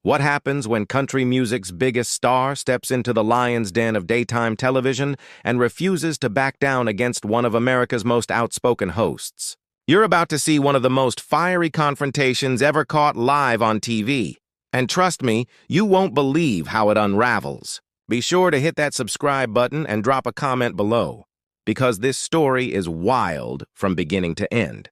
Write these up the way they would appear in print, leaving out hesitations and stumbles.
What happens when country music's biggest star steps into the lion's den of daytime television and refuses to back down against one of America's most outspoken hosts? You're about to see one of the most fiery confrontations ever caught live on TV. And trust me, you won't believe how it unravels. Be sure to hit that subscribe button and drop a comment below, because this story is wild from beginning to end.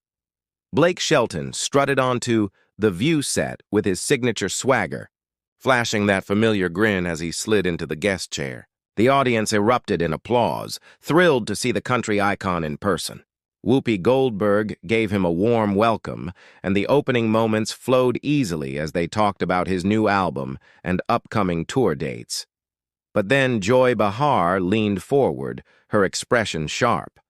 Blake Shelton strutted onto The View set with his signature swagger, flashing that familiar grin as he slid into the guest chair. The audience erupted in applause, thrilled to see the country icon in person. Whoopi Goldberg gave him a warm welcome, and the opening moments flowed easily as they talked about his new album and upcoming tour dates. But then Joy Behar leaned forward, her expression sharp.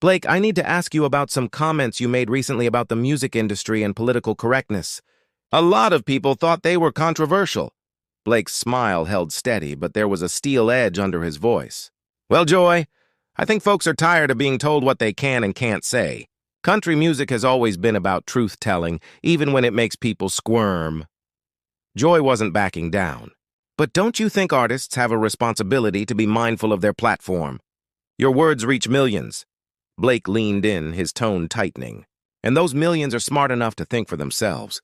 "Blake, I need to ask you about some comments you made recently about the music industry and political correctness. A lot of people thought they were controversial." Blake's smile held steady, but there was a steel edge under his voice. "Well, Joy, I think folks are tired of being told what they can and can't say. Country music has always been about truth-telling, even when it makes people squirm." Joy wasn't backing down. "But don't you think artists have a responsibility to be mindful of their platform? Your words reach millions." Blake leaned in, his tone tightening. "And those millions are smart enough to think for themselves.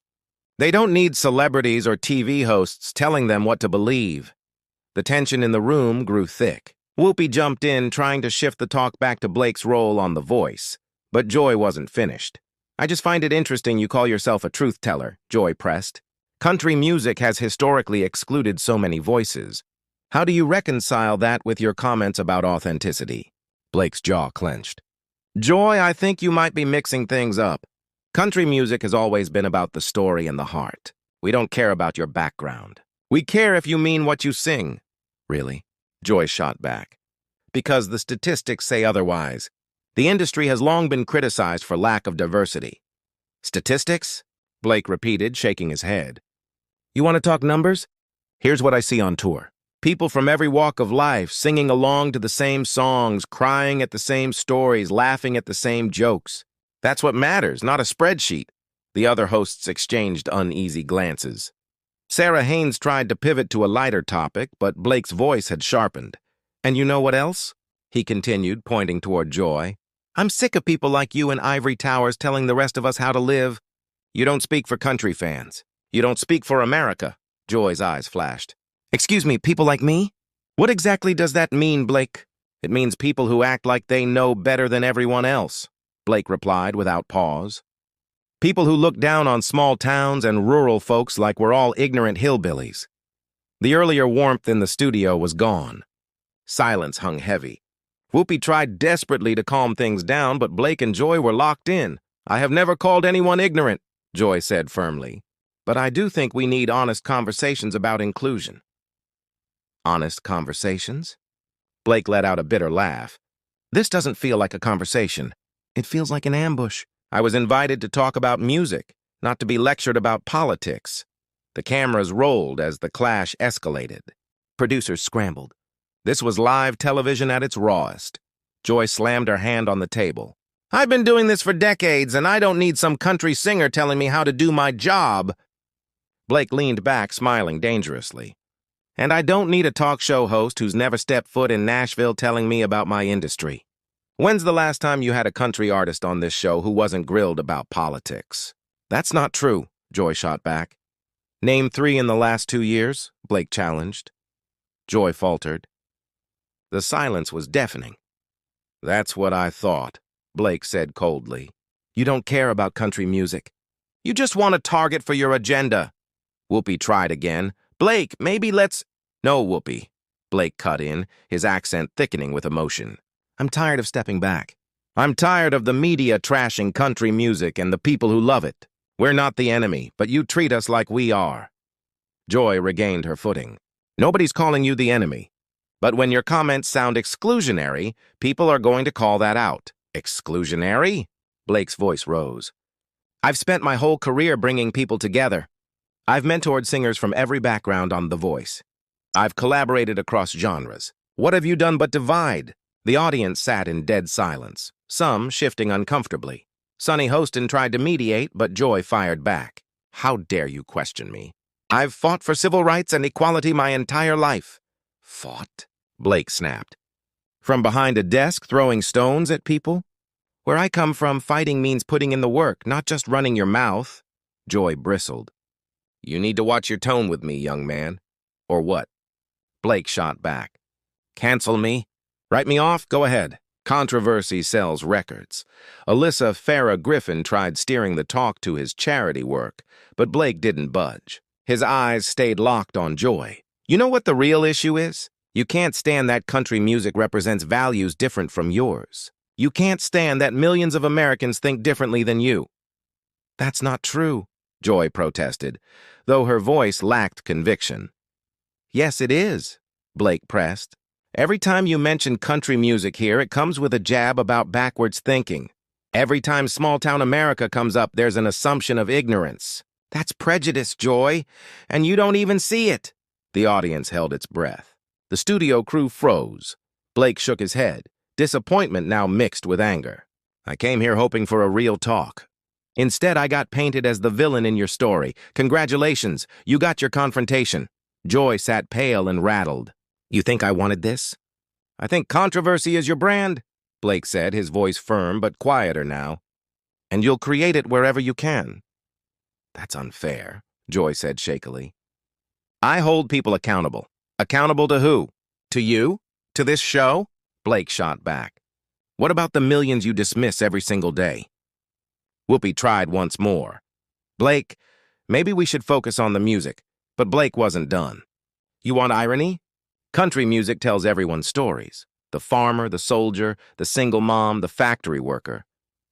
They don't need celebrities or TV hosts telling them what to believe." The tension in the room grew thick. Whoopi jumped in, trying to shift the talk back to Blake's role on The Voice. But Joy wasn't finished. "I just find it interesting you call yourself a truth teller," Joy pressed. "Country music has historically excluded so many voices. How do you reconcile that with your comments about authenticity?" Blake's jaw clenched. "Joy, I think you might be mixing things up. Country music has always been about the story and the heart. We don't care about your background. We care if you mean what you sing." "Really?" Joy shot back. "Because the statistics say otherwise. The industry has long been criticized for lack of diversity." "Statistics?" Blake repeated, shaking his head. "You want to talk numbers? Here's what I see on tour. People from every walk of life singing along to the same songs, crying at the same stories, laughing at the same jokes. That's what matters, not a spreadsheet." The other hosts exchanged uneasy glances. Sarah Haynes tried to pivot to a lighter topic, but Blake's voice had sharpened. "And you know what else?" he continued, pointing toward Joy. "I'm sick of people like you in ivory towers telling the rest of us how to live. You don't speak for country fans. You don't speak for America." Joy's eyes flashed. "Excuse me, people like me? What exactly does that mean, Blake?" "It means people who act like they know better than everyone else," Blake replied without pause. "People who look down on small towns and rural folks like we're all ignorant hillbillies." The earlier warmth in the studio was gone. Silence hung heavy. Whoopi tried desperately to calm things down, but Blake and Joy were locked in. "I have never called anyone ignorant," Joy said firmly. "But I do think we need honest conversations about inclusion." "Honest conversations?" Blake let out a bitter laugh. "This doesn't feel like a conversation. It feels like an ambush. I was invited to talk about music, not to be lectured about politics." The cameras rolled as the clash escalated. Producers scrambled. This was live television at its rawest. Joy slammed her hand on the table. "I've been doing this for decades, and I don't need some country singer telling me how to do my job." Blake leaned back, smiling dangerously. "And I don't need a talk show host who's never stepped foot in Nashville telling me about my industry. When's the last time you had a country artist on this show who wasn't grilled about politics?" "That's not true," Joy shot back. "Name 3 in the last 2 years," Blake challenged. Joy faltered. The silence was deafening. "That's what I thought," Blake said coldly. "You don't care about country music. You just want a target for your agenda." Whoopi tried again. "Blake, maybe let's—" "No, Whoopi," Blake cut in, his accent thickening with emotion. "I'm tired of stepping back. I'm tired of the media trashing country music and the people who love it. We're not the enemy, but you treat us like we are." Joy regained her footing. "Nobody's calling you the enemy. But when your comments sound exclusionary, people are going to call that out." "Exclusionary?" Blake's voice rose. "I've spent my whole career bringing people together. I've mentored singers from every background on The Voice. I've collaborated across genres. What have you done but divide?" The audience sat in dead silence, some shifting uncomfortably. Sonny Hostin tried to mediate, but Joy fired back. "How dare you question me? I've fought for civil rights and equality my entire life. Fought? Blake snapped. From behind a desk throwing stones at people? Where I come from, fighting means putting in the work, not just running your mouth. Joy bristled. You need to watch your tone with me, young man. Or what? Blake shot back. Cancel me? Write me off? Go ahead. Controversy sells records. Alyssa Farrah Griffin tried steering the talk to his charity work, but Blake didn't budge. His eyes stayed locked on Joy. You know what the real issue is? You can't stand that country music represents values different from yours. You can't stand that millions of Americans think differently than you. That's not true, Joy protested, though her voice lacked conviction. Yes, it is, Blake pressed. Every time you mention country music here, it comes with a jab about backwards thinking. Every time small-town America comes up, there's an assumption of ignorance. That's prejudice, Joy, and you don't even see it. The audience held its breath. The studio crew froze. Blake shook his head, disappointment now mixed with anger. I came here hoping for a real talk. Instead, I got painted as the villain in your story. Congratulations, you got your confrontation. Joy sat pale and rattled. You think I wanted this? I think controversy is your brand, Blake said, his voice firm but quieter now. And you'll create it wherever you can. That's unfair, Joy said shakily. I hold people accountable. Accountable to who? To you? To this show? Blake shot back. What about the millions you dismiss every single day? Whoopi tried once more. Blake, maybe we should focus on the music. But Blake wasn't done. You want irony? Country music tells everyone stories. The farmer, the soldier, the single mom, the factory worker.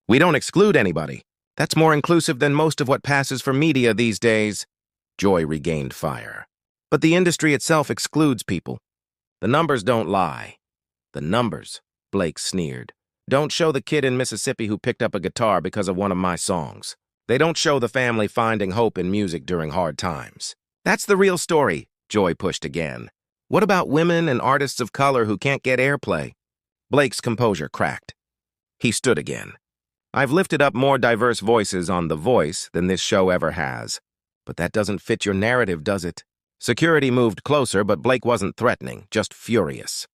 We don't exclude anybody. That's more inclusive than most of what passes for media these days. Joy regained fire. But the industry itself excludes people. The numbers don't lie. The numbers, Blake sneered, don't show the kid in Mississippi who picked up a guitar because of one of my songs. They don't show the family finding hope in music during hard times. That's the real story, Joy pushed again. What about women and artists of color who can't get airplay? Blake's composure cracked. He stood again. I've lifted up more diverse voices on The Voice than this show ever has. But that doesn't fit your narrative, does it? Security moved closer, but Blake wasn't threatening, just furious.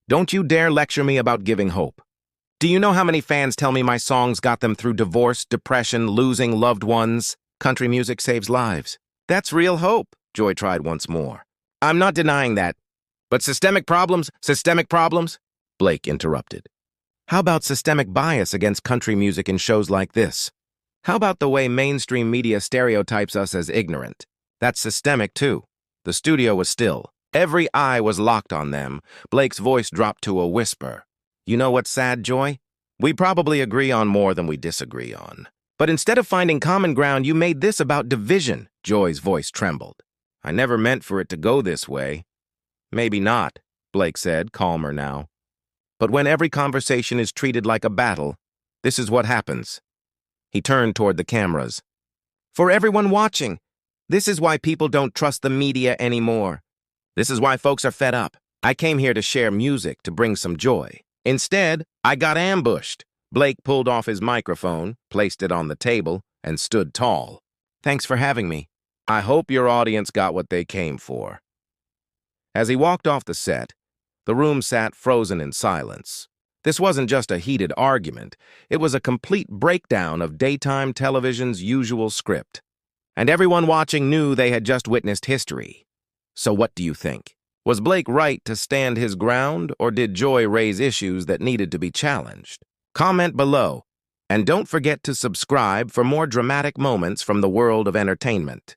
Don't you dare lecture me about giving hope. Do you know how many fans tell me my songs got them through divorce, depression, losing loved ones? Country music saves lives. That's real hope, Joy tried once more. I'm not denying that. But systemic problems, Blake interrupted. How about systemic bias against country music in shows like this? How about the way mainstream media stereotypes us as ignorant? That's systemic, too. The studio was still. Every eye was locked on them. Blake's voice dropped to a whisper. You know what's sad, Joy? We probably agree on more than we disagree on. But instead of finding common ground, you made this about division. Joy's voice trembled. I never meant for it to go this way. Maybe not, Blake said, calmer now. But when every conversation is treated like a battle, this is what happens. He turned toward the cameras. For everyone watching, this is why people don't trust the media anymore. This is why folks are fed up. I came here to share music, to bring some joy. Instead, I got ambushed. Blake pulled off his microphone, placed it on the table, and stood tall. Thanks for having me. I hope your audience got what they came for. As he walked off the set, the room sat frozen in silence. This wasn't just a heated argument. It was a complete breakdown of daytime television's usual script. And everyone watching knew they had just witnessed history. So what do you think? Was Blake right to stand his ground, or did Joy raise issues that needed to be challenged? Comment below, and don't forget to subscribe for more dramatic moments from the world of entertainment.